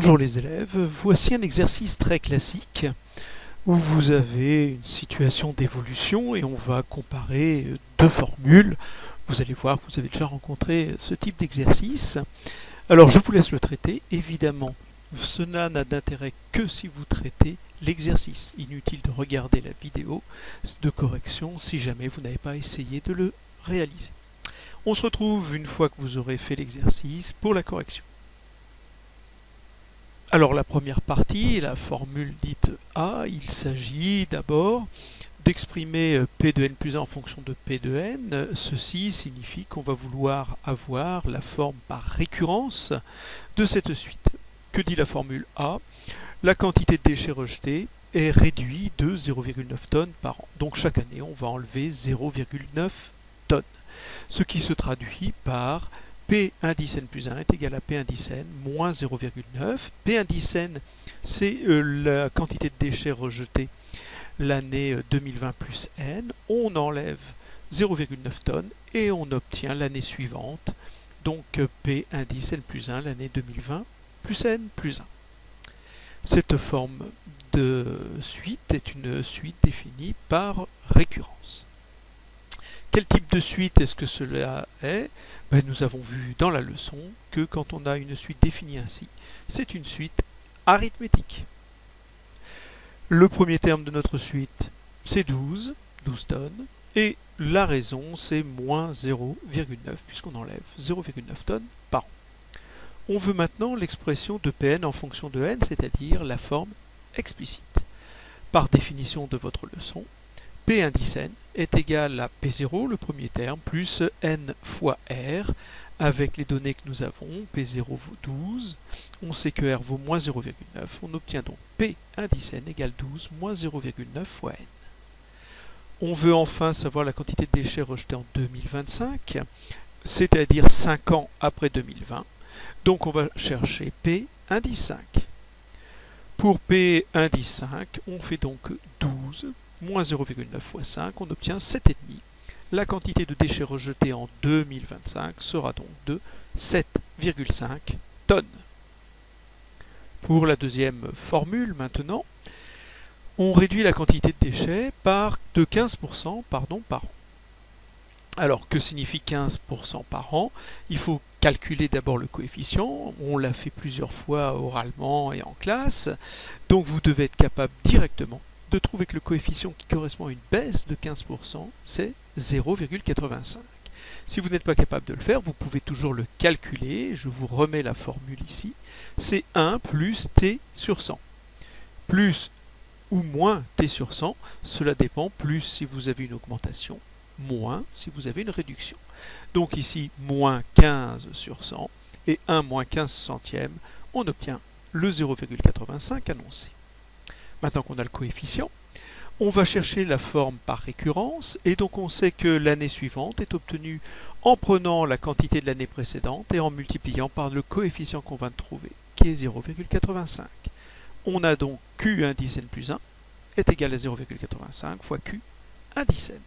Bonjour les élèves, voici un exercice très classique où vous avez une situation d'évolution et on va comparer deux formules. Vous allez voir que vous avez déjà rencontré ce type d'exercice. Alors je vous laisse le traiter. Évidemment, cela n'a d'intérêt que si vous traitez l'exercice. Inutile de regarder la vidéo de correction si jamais vous n'avez pas essayé de le réaliser. On se retrouve une fois que vous aurez fait l'exercice pour la correction. Alors la première partie, la formule dite A, il s'agit d'abord d'exprimer P de n plus 1 en fonction de P de n. Ceci signifie qu'on va vouloir avoir la forme par récurrence de cette suite. Que dit la formule A? La quantité de déchets rejetés est réduite de 0,9 tonnes par an. Donc chaque année, on va enlever 0,9 tonnes. Ce qui se traduit par P indice n plus 1 est égal à P indice n moins 0,9. P indice n, c'est la quantité de déchets rejetés l'année 2020 plus n. On enlève 0,9 tonnes et on obtient l'année suivante, donc P indice n plus 1 l'année 2020 plus n plus 1. Cette forme de suite est une suite définie par récurrence. Quel type de suite est-ce que cela est? Nous avons vu dans la leçon que quand on a une suite définie ainsi, c'est une suite arithmétique. Le premier terme de notre suite, c'est 12 tonnes, et la raison, c'est moins 0,9, puisqu'on enlève 0,9 tonnes par an. On veut maintenant l'expression de Pn en fonction de n, c'est-à-dire la forme explicite. Par définition de votre leçon, P indice n est égal à P0, le premier terme, plus n fois R, avec les données que nous avons. P0 vaut 12, on sait que R vaut moins 0,9, on obtient donc P indice n égale 12 moins 0,9 fois n. On veut enfin savoir la quantité de déchets rejetés en 2025, c'est-à-dire 5 ans après 2020. Donc on va chercher P indice 5. Pour P indice 5, on fait donc 12 moins 0,9 fois 5, on obtient 7,5. La quantité de déchets rejetés en 2025 sera donc de 7,5 tonnes. Pour la deuxième formule maintenant, on réduit la quantité de déchets de 15% par an. Alors que signifie 15% par an? Il faut calculer d'abord le coefficient, on l'a fait plusieurs fois oralement et en classe, donc vous devez être capable directement de trouver que le coefficient qui correspond à une baisse de 15%, c'est 0,85. Si vous n'êtes pas capable de le faire, vous pouvez toujours le calculer. Je vous remets la formule ici. C'est 1 plus t sur 100. Plus ou moins t sur 100, cela dépend, plus si vous avez une augmentation, moins si vous avez une réduction. Donc ici, moins 15 sur 100 et 1 moins 15 centièmes, on obtient le 0,85 annoncé. Maintenant qu'on a le coefficient, on va chercher la forme par récurrence et donc on sait que l'année suivante est obtenue en prenant la quantité de l'année précédente et en multipliant par le coefficient qu'on vient de trouver, qui est 0,85. On a donc Q indice n plus 1 est égal à 0,85 fois Q indice n.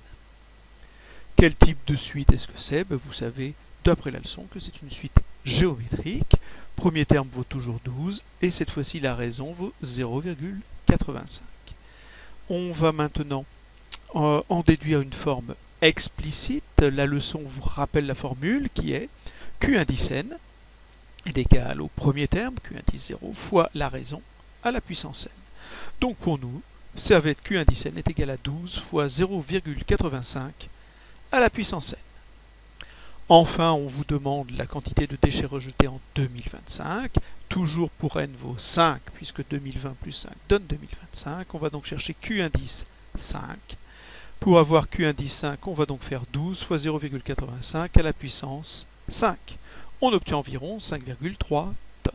Quel type de suite est-ce que c'est? Vous savez, d'après la leçon, que c'est une suite géométrique. Premier terme vaut toujours 12 et cette fois-ci la raison vaut 0,85. On va maintenant en déduire une forme explicite. La leçon vous rappelle la formule qui est Q indice n est égal au premier terme, Q indice 0, fois la raison à la puissance n. Donc pour nous, ça va être Q indice n est égal à 12 fois 0,85 à la puissance n. Enfin, on vous demande la quantité de déchets rejetés en 2025. Toujours pour n vaut 5, puisque 2020 plus 5 donne 2025. On va donc chercher Q indice 5. Pour avoir Q indice 5, on va donc faire 12 fois 0,85 à la puissance 5. On obtient environ 5,3 tonnes.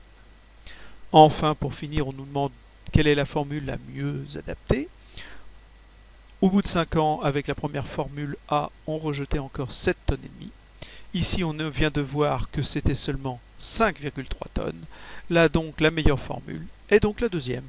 Enfin, pour finir, on nous demande quelle est la formule la mieux adaptée. Au bout de 5 ans, avec la première formule A, on rejetait encore 7 tonnes et demie. Ici, on vient de voir que c'était seulement 5,3 tonnes. Là, donc, la meilleure formule est donc la deuxième.